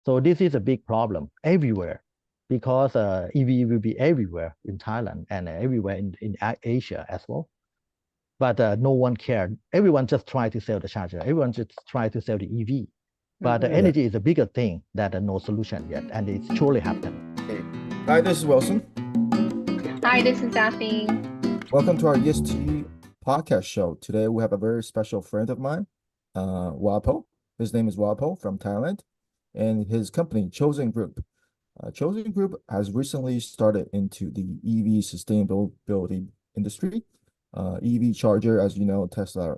So this is a big problem everywhere because EV will be everywhere in Thailand and everywhere in Asia as well. But no one cared. Everyone just tried to sell the charger. Everyone just tried to sell the EV. But the energy is a bigger thing that no solution yet, and it's surely happening. Hey. Hi, this is Wilson. Hi, this is Daphne. Welcome to our ESG podcast show. Today we have a very special friend of mine, Worapoj. His name is Worapoj from Thailand, and his company, Chosen Group. Chosen Group has recently started into the EV sustainability industry. EV charger, as you know, Tesla,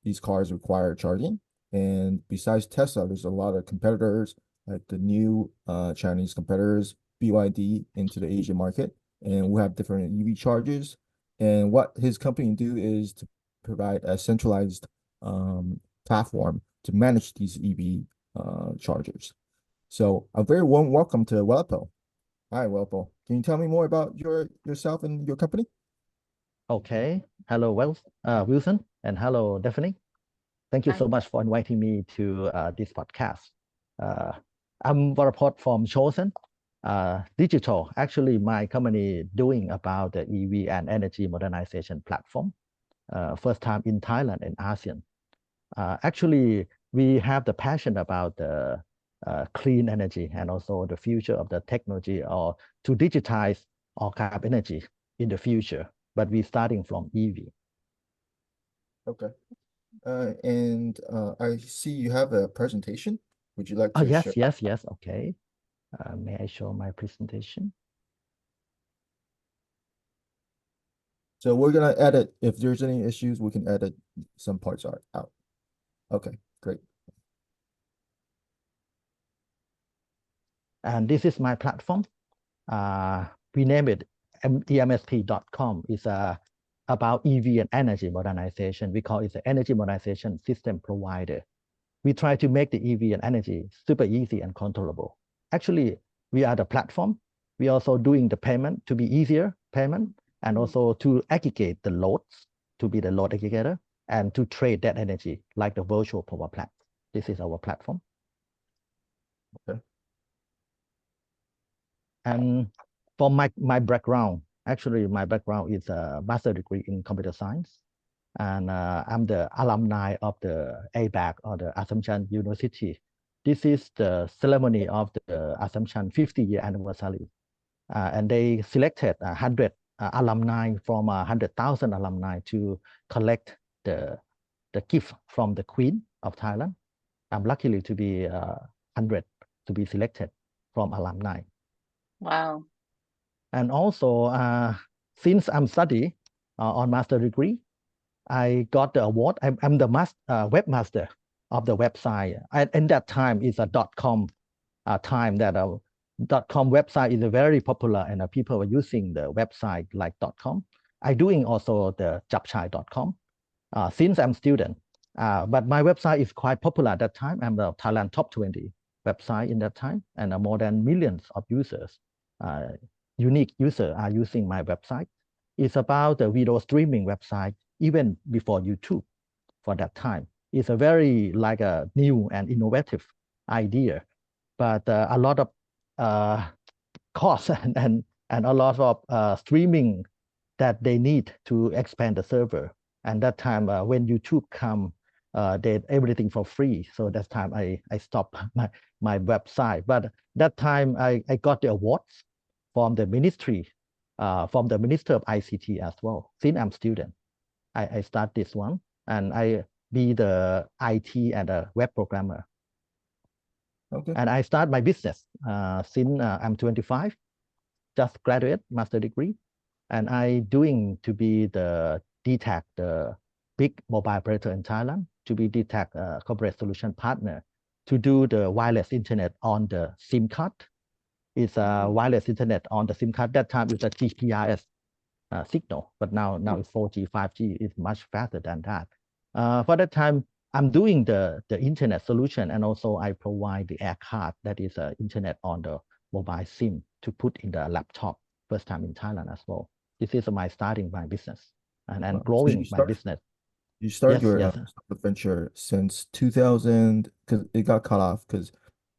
these cars require charging. And besides Tesla, there's a lot of competitors, like the new Chinese competitors, BYD, into the Asian market. And we have different EV chargers. And what his company do is to provide a centralized platform to manage these EV chargers. So a very warm welcome to Worapoj. Hi, Worapoj. Can you tell me more about yourself and your company? Okay. Hello, Wilson, and hello, Daphne. Thank you so much for inviting me to this podcast. I'm Worapoj from Chosen Digital. Actually, my company doing about the EV and energy modernization platform. First time in Thailand and ASEAN. Actually, we have the passion about the clean energy and also the future of the technology or to digitize all kind of energy in the future. But we're starting from EV. Okay. And I see you have a presentation. Would you like to share? Yes. Okay. May I show my presentation? So we're going to edit. If there's any issues, we can edit some parts out. Okay, great. And this is my platform. We name it emsp.com. It's about EV and energy modernization. We call it the energy modernization system provider. We try to make the EV and energy super easy and controllable. Actually, we are the platform. We also doing the payment to be easier payment and also to aggregate the loads, to be the load aggregator and to trade that energy like the virtual power plant. This is our platform. Okay. And for my background, actually my background is a master's degree in computer science. And I'm the alumni of the ABAC or the Assumption University. This is the ceremony of the Assumption 50-year anniversary. And they selected 100 alumni from 100,000 alumni to collect the gift from the Queen of Thailand. I'm lucky to be 100 to be selected from alumni. Wow. And also, since I'm studying on master degree, I got the award. I'm the webmaster of the website. And that time is a .com time that .com website is very popular and people were using the website like .com. I doing also the japchai.com since I'm student. But my website is quite popular at that time. I'm the Thailand top 20 website in that time, and more than millions of users, unique users are using my website. It's about the video streaming website, even before YouTube for that time. It's a very like a new and innovative idea, but a lot of costs and a lot of streaming that they need to expand the server. And that time when YouTube come, they everything for free. So that time I stopped my website. But that time I got the awards from the ministry, from the Minister of ICT as well. Since I'm student, I start this one and I be the IT and a web programmer. Okay. And I start my business since I'm 25, just graduate master degree. And I doing to be the DTAC, the big mobile operator in Thailand, to be DTAC corporate solution partner to do the wireless internet on the SIM card. It's a wireless internet on the SIM card. That time it's a GPRS signal, but now it's 4G, 5G is much faster than that. For that time, I'm doing the internet solution, and also I provide the air card that is internet on the mobile SIM to put in the laptop. First time in Thailand as well. This is my starting my business and growing my business. You started your venture since 2000 because it got cut off because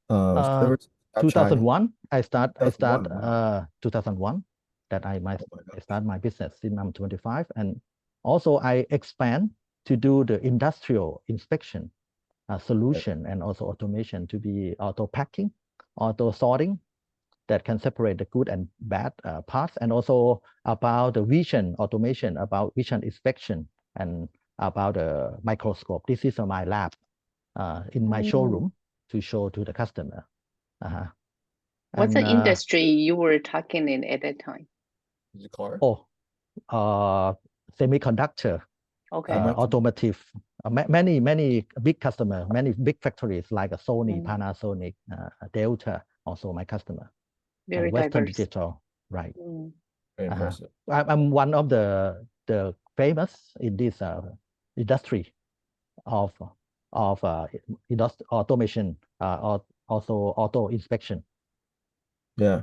Ever since that 2001. I start 2001, wow. 2001 that I Oh my I gosh. start my business since I'm 25, and also I expand to do the industrial inspection solution and also automation to be auto packing, auto sorting that can separate the good and bad parts, and also about the vision automation, about vision inspection, and about the microscope. This is my lab in my showroom to show to the customer. What's And the industry you were talking in at that time? Is it car? Semiconductor, Okay. automotive, many big customers, many big factories like Sony, Mm. Panasonic, Delta, also my customer. Very And Western diverse. Digital, right? Mm. Very impressive. I'm one of the famous in this industry of automation, also auto inspection. Yeah.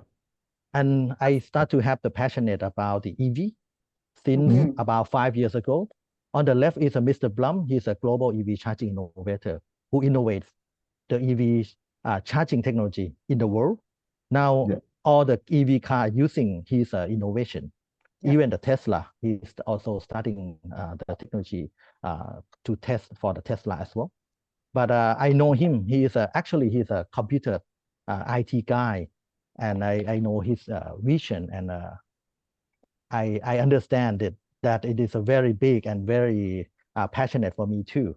And I start to have the passionate about the EV since Mhm. about 5 years ago. On the left is Mr. Blum. He's a global EV charging innovator who innovates the EV charging technology in the world. Now, Yeah. all the EV car using his innovation. Yeah. Even the Tesla, he's also starting the technology to test for the Tesla as well. But I know him. He is actually he's a computer IT guy, and I know his vision, and I understand that it is a very big and very passionate for me too.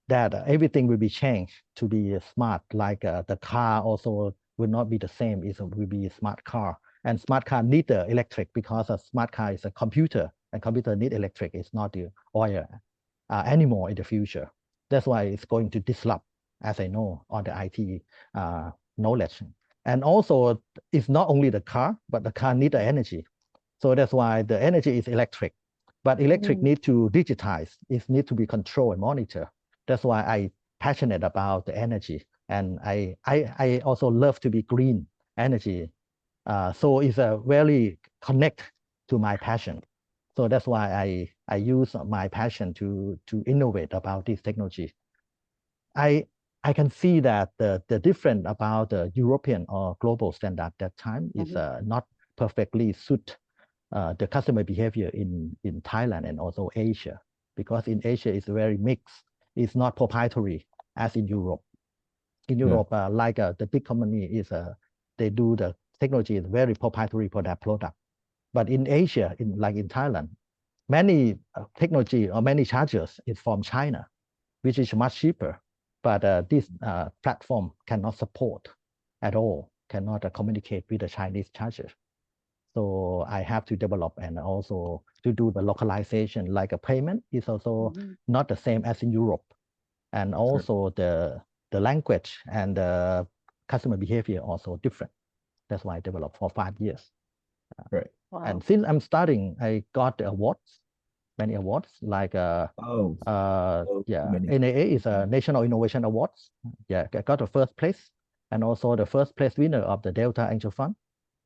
That everything will be changed to be smart, like the car also will not be the same. It will be a smart car, and smart car need the electric because a smart car is a computer, and computer need electric. It's not the oil anymore in the future. That's why it's going to disrupt, as I know, on the IT knowledge. And also, it's not only the car, but the car need the energy. So that's why the energy is electric. But electric need to digitize. It need to be controlled and monitored. That's why I passionate about the energy. And I also love to be green energy. So it's a very connect to my passion. So that's why I use my passion to innovate about this technology. I can see that the difference about the European or global standard that time is not perfectly suit the customer behavior in Thailand and also Asia, because in Asia it's very mixed. It's not proprietary as in Europe. In Europe, like the big company is they do the technology is very proprietary for their product. But in Asia, like in Thailand, many technology or many chargers is from China, which is much cheaper. But this platform cannot support at all, cannot communicate with the Chinese chargers. So I have to develop and also to do the localization, like a payment is also not the same as in Europe. And also the language and the customer behavior also different. That's why I developed for 5 years. Right. Wow. And since I'm starting, I got the awards, many awards, like many. NAA is a National Innovation Awards. Yeah, I got the first place, and also the first place winner of the Delta Angel Fund,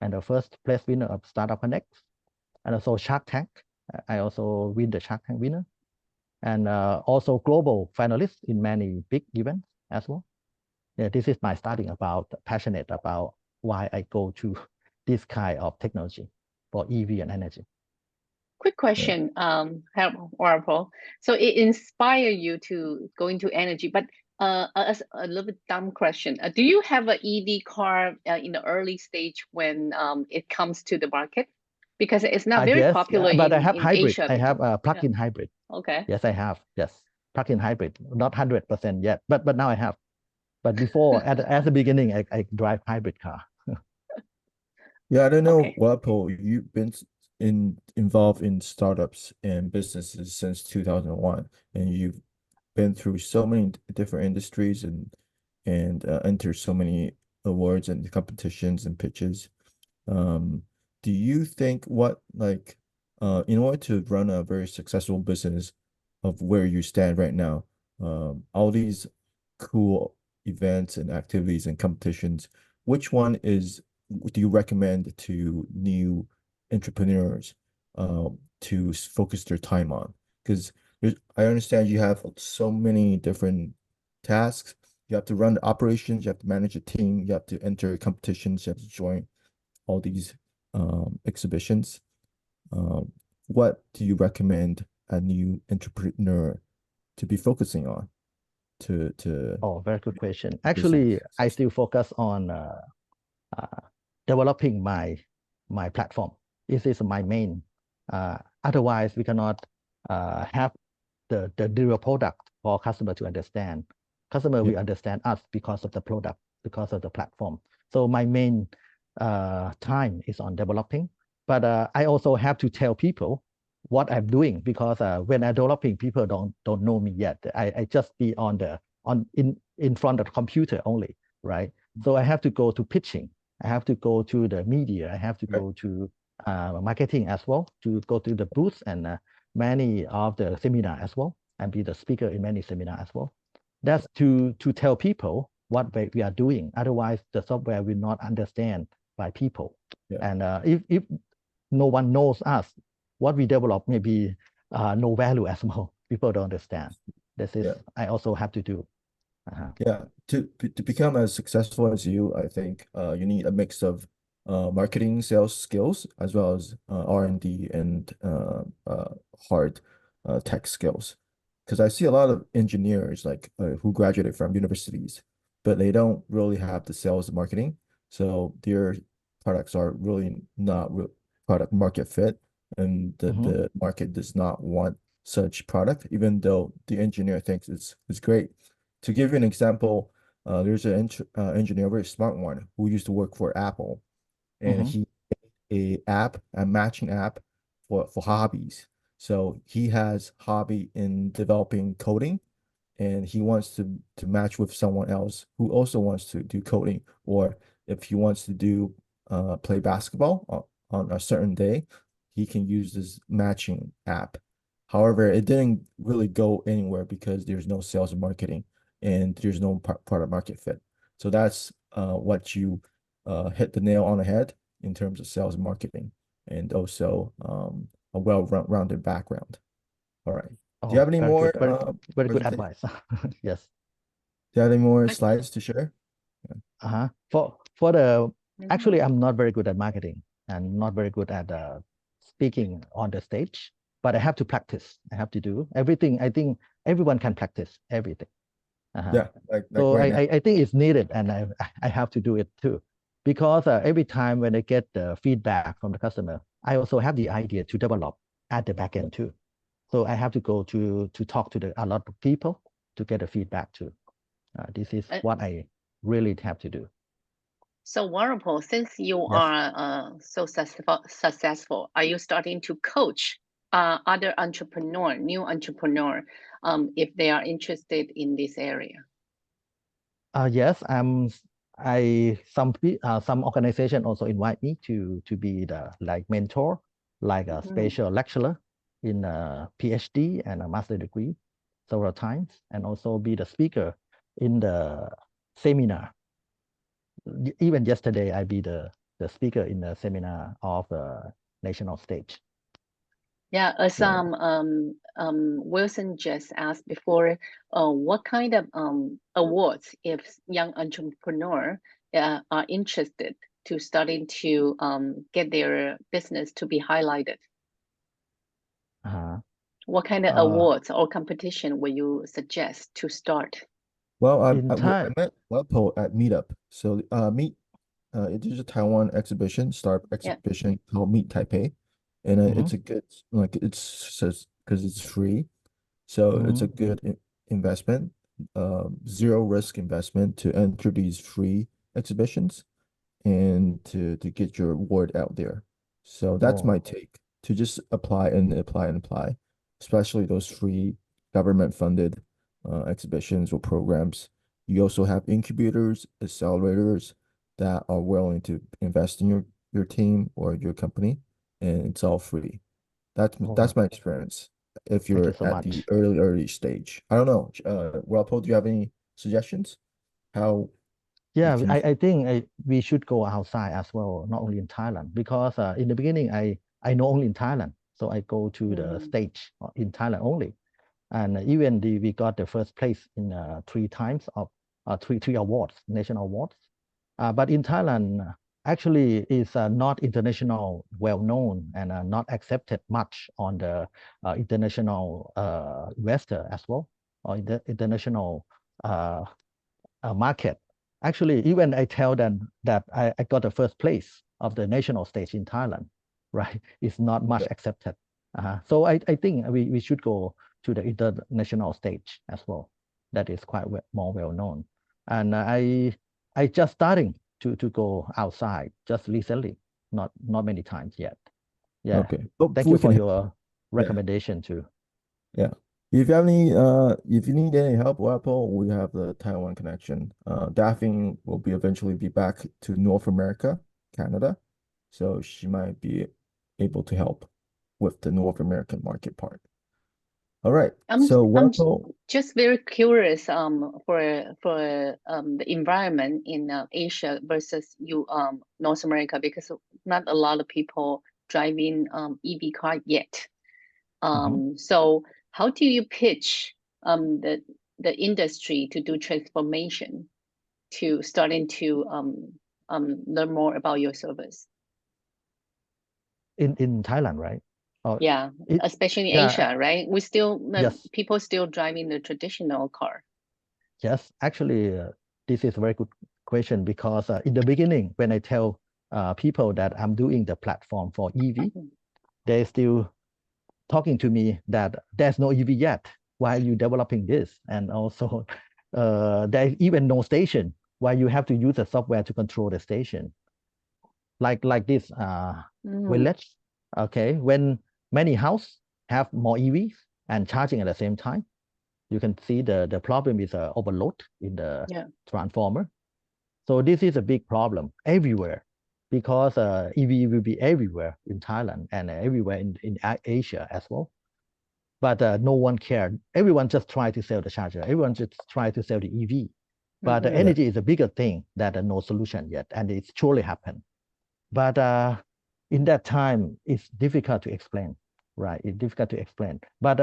and the first place winner of Startup Connect, and also Shark Tank. I also win the Shark Tank winner, and also global finalist in many big events as well. Yeah, this is my starting about passionate about why I go to this kind of technology for EV and energy. Quick question, Worapoj. So it inspired you to go into energy, but a little bit dumb question. Do you have an EV car in the early stage when it comes to the market? Because it's not very popular but I have in hybrid. Asia. I have a plug-in hybrid. Okay. Yes, I have. Yes, plug-in hybrid. Not 100% yet, but now I have. But before, at the beginning, I drive hybrid car. Yeah, I don't know, Okay. Worapoj, you've been involved in startups and businesses since 2001, and you've been through so many different industries and entered so many awards and competitions and pitches. Do you think in order to run a very successful business of where you stand right now, all these cool events and activities and competitions, which one do you recommend to new entrepreneurs to focus their time on? Because I understand you have so many different tasks you have to run the operations, you have to manage a team, you have to enter competitions, you have to join all these exhibitions. What do you recommend a new entrepreneur to be focusing on Oh, very good question. Actually, I still focus on developing my platform. This is my main. Otherwise, we cannot have the real product for customer to understand. Customer will understand us because of the product, because of the platform. So my main time is on developing, but I also have to tell people what I'm doing, because when I'm developing, people don't know me yet. I just be in front of the computer only, right? So I have to go to pitching. I have to go to the media. I have to go to marketing as well, to go to the booth and many of the seminar as well, and be the speaker in many seminar as well. That's to tell people what we are doing. Otherwise, the software will not understand by people. And if no one knows us, what we develop may be no value as well. People don't understand. This is I also have to do. Yeah, to become as successful as you, I think you need a mix of marketing, sales skills, as well as R&D and hard tech skills. Because I see a lot of engineers like who graduated from universities, but they don't really have the sales and marketing. So their products are really not product market fit, and the market does not want such product, even though the engineer thinks it's great. To give you an example, there's an engineer, a very smart one, who used to work for Apple, and he made a matching app for hobbies. So he has hobby in developing coding, and he wants to match with someone else who also wants to do coding, or if he wants to do play basketball on a certain day, he can use this matching app. However, it didn't really go anywhere because there's no sales and marketing, and there's no product market fit. So that's what you hit the nail on the head in terms of sales and marketing, and also a well-rounded background. All right. Do you have any more? Very good advice. Yes. Do you have any more slides to share? For the actually, I'm not very good at marketing and not very good at speaking on the stage, but I have to practice. I have to do everything. I think everyone can practice everything. Yeah. So I think it's needed, and I have to do it too, because every time when I get the feedback from the customer, I also have the idea to develop at the back end too. So I have to go to talk to a lot of people to get the feedback too. This is what I really have to do. So Worapoj, since you are so successful, are you starting to coach other new entrepreneur, if they are interested in this area? Yes, some organization also invite me to be the mentor, like a special lecturer in a PhD and a master degree several times, and also be the speaker in the seminar. Even yesterday, I be the speaker in the seminar of the national stage. Yeah, as Wilson just asked before, what kind of awards, if young entrepreneur are interested to starting to get their business to be highlighted? What kind of awards or competition would you suggest to start? Well, I met Worapoj at Meetup. So it is a Taiwan exhibition, startup exhibition called Meet Taipei. And it's a good, because it's free. So it's a good investment, zero risk investment to enter these free exhibitions and to get your word out there. So that's my take, to just apply and apply and apply, especially those free government funded exhibitions or programs. You also have incubators, accelerators that are willing to invest in your team or your company, and it's all free. That's my experience. If you're at the early stage, I don't know. Worapoj, do you have any suggestions? How? Yeah, I think we should go outside as well, not only in Thailand, because in the beginning I know only in Thailand, so I go to the stage in Thailand only, and even we got the first place in 3 times of three awards, national awards. But in Thailand, actually is not international well known and not accepted much on the international investor as well, or in the international market. Actually, even I tell them that I got the first place of the national stage in Thailand, right? It's not much accepted. So I think we should go to the international stage as well. That is quite more well known. And I just starting to go outside just recently, not many times yet. Yeah. Okay. Thank you for your recommendation too. Yeah. If you have any, if you need any help, Worapoj, we have the Taiwan connection. Daphne will eventually be back to North America, Canada, so she might be able to help with the North American market part. All right. So Worapoj, just very curious for the environment in Asia versus North America, because not a lot of people driving EV car yet. So how do you pitch the industry to do transformation, to starting to learn more about your service? In Thailand, right? Yeah, especially in Asia, right? We still people still driving the traditional car. Yes, actually, this is a very good question, because in the beginning, when I tell people that I'm doing the platform for EV, they're still talking to me that there's no EV yet. Why are you developing this? And also, there's even no station. Why you have to use the software to control the station? Like this village, okay, when many houses have more EVs and charging at the same time, you can see the problem is overload in the transformer. So this is a big problem everywhere, because EV will be everywhere in Thailand and everywhere in Asia as well. But no one cared. Everyone just try to sell the charger. Everyone just try to sell the EV. But the energy is a bigger thing that no solution yet, and it's surely happen. But in that time, it's difficult to explain, right? It's difficult to explain. But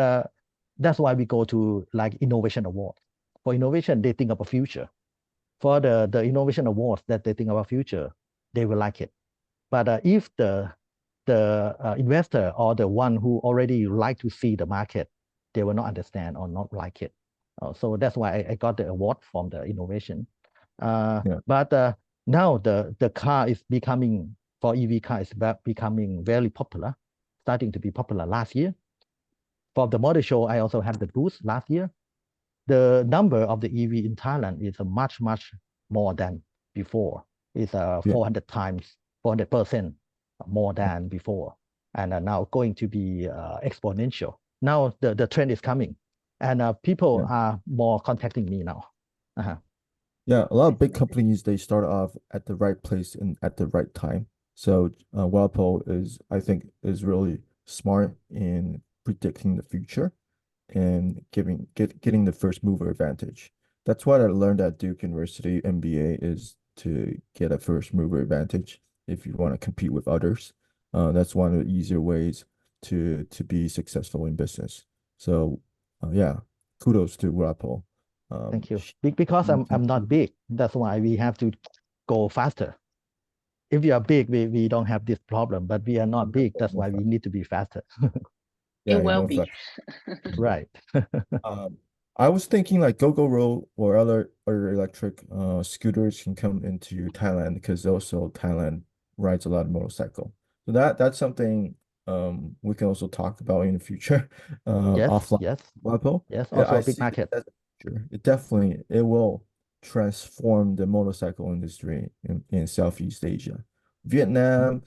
that's why we go to like innovation awards. For innovation, they think about future. For the innovation awards that they think about future, they will like it. But if the investor or the one who already like to see the market, they will not understand or not like it. So that's why I got the award from the innovation. But now the car is becoming, for EV car is becoming very popular, starting to be popular last year. For the motor show, I also had the booth last year. The number of the EV in Thailand is much more than before. It's 400% more than before, and now going to be exponential. Now the trend is coming, and people are more contacting me now. Yeah, a lot of big companies, they start off at the right place and at the right time. So Worapoj I think is really smart in predicting the future and getting the first mover advantage. That's what I learned at Duke University MBA, is to get a first mover advantage if you want to compete with others. That's one of the easier ways to be successful in business. So yeah, kudos to Worapoj. Thank you. Because I'm not big, that's why we have to go faster. If you are big, we don't have this problem, but we are not big. That's why we need to be faster. It will be. Right. I was thinking like Gogoro or other electric scooters can come into Thailand, because also Thailand rides a lot of motorcycle. So that's something we can also talk about in the future. Offline. Yes, also a big market. It definitely will transform the motorcycle industry in Southeast Asia. Vietnam,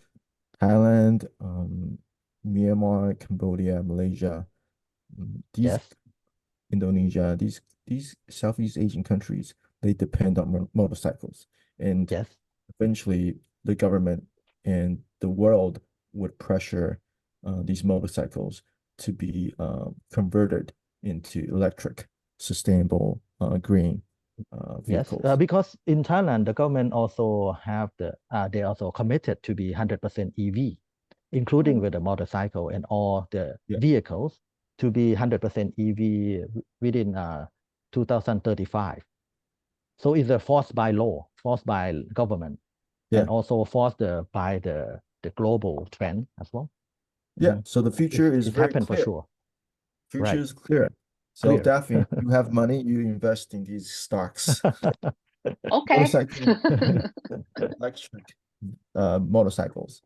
Thailand, Myanmar, Cambodia, Malaysia, Indonesia, these Southeast Asian countries, they depend on motorcycles, and eventually the government and the world would pressure these motorcycles to be converted into electric, sustainable, green vehicles. Yes, because in Thailand, the government also have they also committed to be 100% EV, including with the motorcycle and all the vehicles, to be 100% EV within 2035. So it's a forced by law, forced by government, and also forced by the global trend as well. Yeah. So the future is very happened clear. for sure. Future is clear. So definitely, you have money, you invest in these stocks. Okay. Motorcycle, electric motorcycles.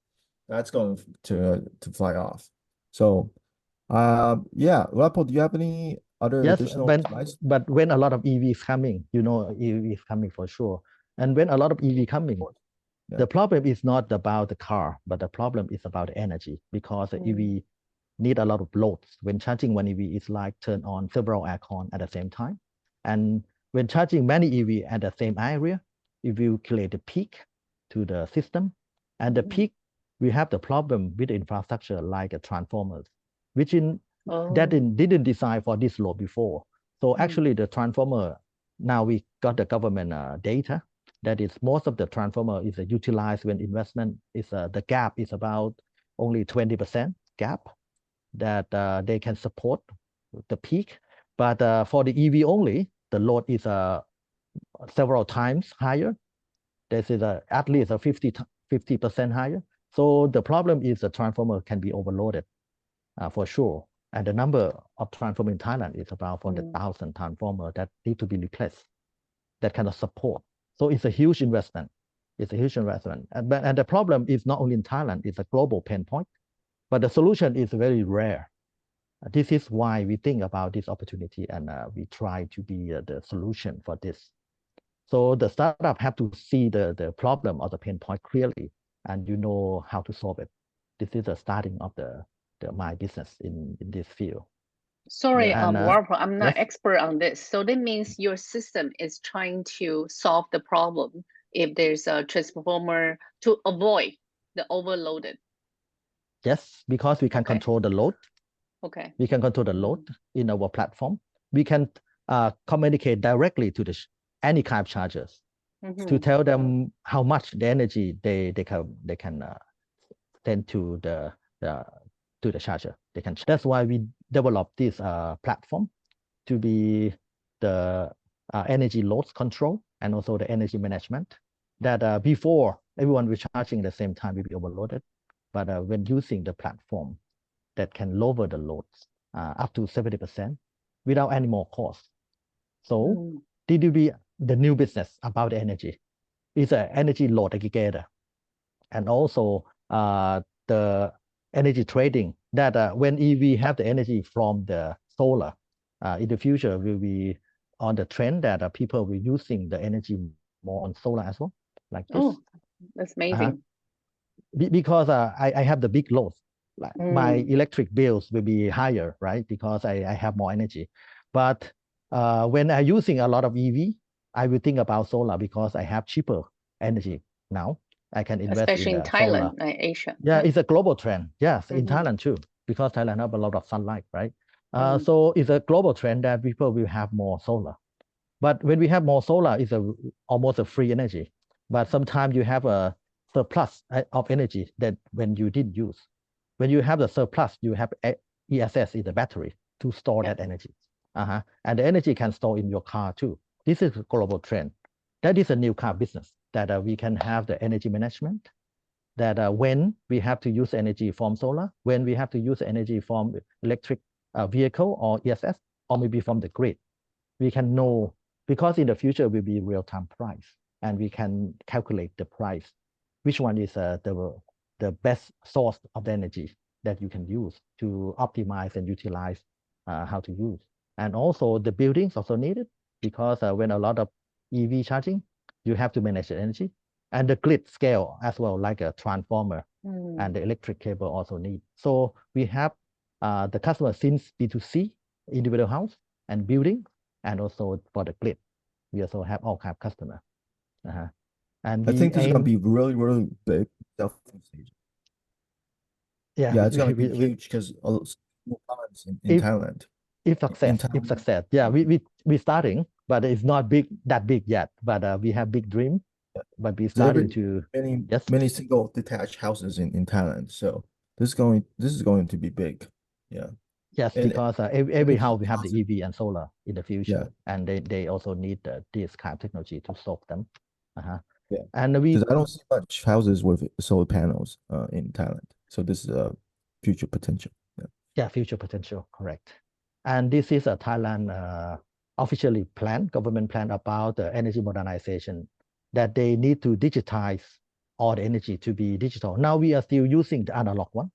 That's going to fly off. So, yeah, Worapoj, do you have any other additional slides? But when a lot of EV is coming, EV is coming for sure. And when a lot of EV coming, the problem is not about the car, but the problem is about energy, because the EV need a lot of loads. When charging one EV, it's like turn on several aircon at the same time. And when charging many EV at the same area, it will create a peak to the system. And the peak, we have the problem with the infrastructure like a transformers, which didn't design for this load before. So actually the transformer, now we got the government data that is most of the transformer is utilized when investment is the gap is about only 20% gap that they can support the peak. But for the EV only, the load is several times higher. This is at least a 50% higher. So the problem is the transformer can be overloaded for sure. And the number of transformer in Thailand is about 400,000 transformer that need to be replaced, that cannot support. So it's a huge investment. It's a huge investment. And the problem is not only in Thailand, it's a global pain point, but the solution is very rare. This is why we think about this opportunity and we try to be the solution for this. So the startup have to see the problem or the pain point clearly, and you know how to solve it. This is the starting of my business in this field. Sorry, Worapoj, I'm not expert on this. So that means your system is trying to solve the problem if there's a transformer to avoid the overloaded. Yes, because we can control the load. Okay. We can control the load in our platform. We can communicate directly to any kind of chargers to tell them how much the energy they can send to the charger. That's why we developed this platform to be the energy loads control and also the energy management. That before everyone was charging at the same time will be overloaded, but when using the platform that can lower the loads up to 70% without any more cost. So this will be the new business about energy. It's an energy load aggregator, and also the energy trading that when we have the energy from the solar, in the future will be on the trend that people will using the energy more on solar as well, like this. Oh, that's amazing. Because I have the big loads. Like my electric bills will be higher, right? Because I have more energy. But when I'm using a lot of EV, I will think about solar because I have cheaper energy now. I can invest especially in Thailand, solar. Asia. Yeah, it's a global trend. Yes, in Thailand too, because Thailand have a lot of sunlight, right? So it's a global trend that people will have more solar. But when we have more solar, it's almost a free energy. But sometimes you have a surplus of energy that when you didn't use. When you have the surplus, you have ESS in the battery to store that energy. And the energy can store in your car too. This is a global trend. That is a new car business that we can have the energy management, that when we have to use energy from solar, when we have to use energy from electric vehicle or ESS, or maybe from the grid, we can know, because in the future will be real-time price, and we can calculate the price, which one is the best source of the energy that you can use to optimize and utilize how to use. And also the buildings also needed, because when a lot of EV charging, you have to manage the energy, and the grid scale as well, like a transformer and the electric cable also need. So we have the customer since B2C, individual house and building, and also for the grid. We also have all kind of customer. And I think this is going to be really, really big. Yeah, it's going to be huge because in Thailand. If success. Yeah, we starting, but it's not that big yet. But we have big dream. But we starting to many single detached houses in Thailand. So this is going to be big. Yeah. Yes, And because every house we have the responsive. EV and solar in the future, and they also need this kind of technology to solve them. Yeah. And we Because I don't see much houses with solar panels in Thailand. So this is a future potential. Yeah. future potential, correct. And this is a Thailand officially government plan about the energy modernization, that they need to digitize all the energy to be digital. Now we are still using the analog one,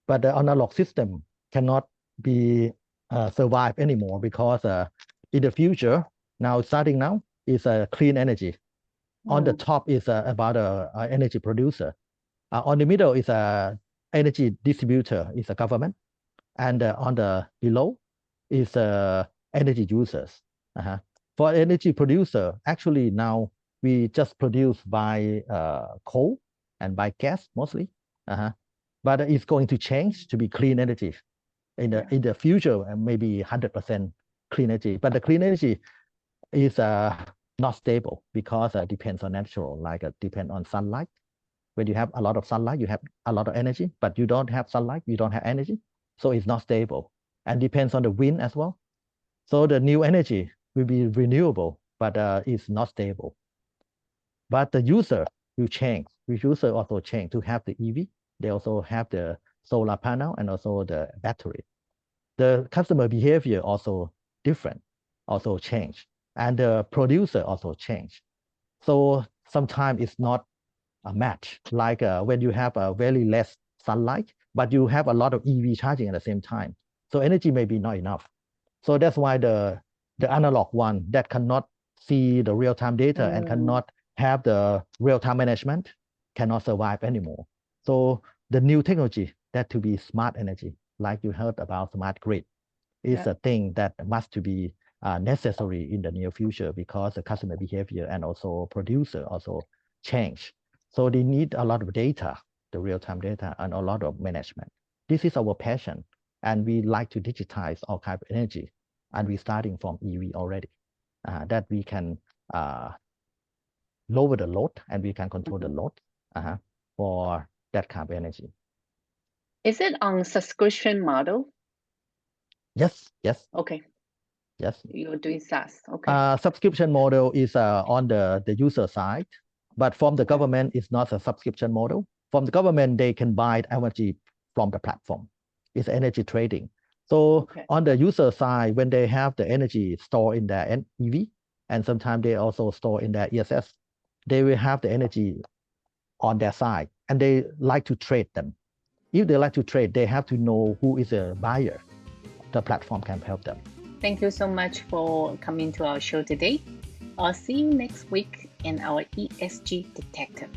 but the analog system cannot be survive anymore, because in the future, starting now, is clean energy. On the top is about a energy producer. On the middle is a energy distributor, is a government, and on the below is energy users. For energy producer, actually now we just produce by coal and by gas mostly, but it's going to change to be clean energy in the future, maybe 100% clean energy. But the clean energy is not stable, because it depends on natural, like depend on sunlight. When you have a lot of sunlight, you have a lot of energy, but you don't have sunlight, you don't have energy. So it's not stable, and depends on the wind as well. So the new energy will be renewable, but it's not stable. But the user will change. The user also change to have the EV. They also have the solar panel and also the battery. The customer behavior also different, also change. And the producer also change. So sometimes it's not a match, like when you have a very less sunlight, but you have a lot of EV charging at the same time. So energy may be not enough. So that's why the analog one that cannot see the real-time data and cannot have the real-time management cannot survive anymore. So the new technology, that to be smart energy, like you heard about smart grid, is a thing that must to be necessary in the near future, because the customer behavior and also producer also change. So they need a lot of data, the real-time data, and a lot of management. This is our passion, and we like to digitize all kinds of energy, and we're starting from EV already, that we can lower the load and we can control the load for that kind of energy. Is it on subscription model? Yes. Okay. Yes. You're doing SaaS. Okay. Subscription model is on the user side, but from the government, it's not a subscription model. From the government, they can buy energy from the platform. It's energy trading. So on the user side, when they have the energy stored in their EV, and sometimes they also store in their ESS, they will have the energy on their side, and they like to trade them. If they like to trade, they have to know who is a buyer. The platform can help them. Thank you so much for coming to our show today. I'll see you next week in our ESG Detective.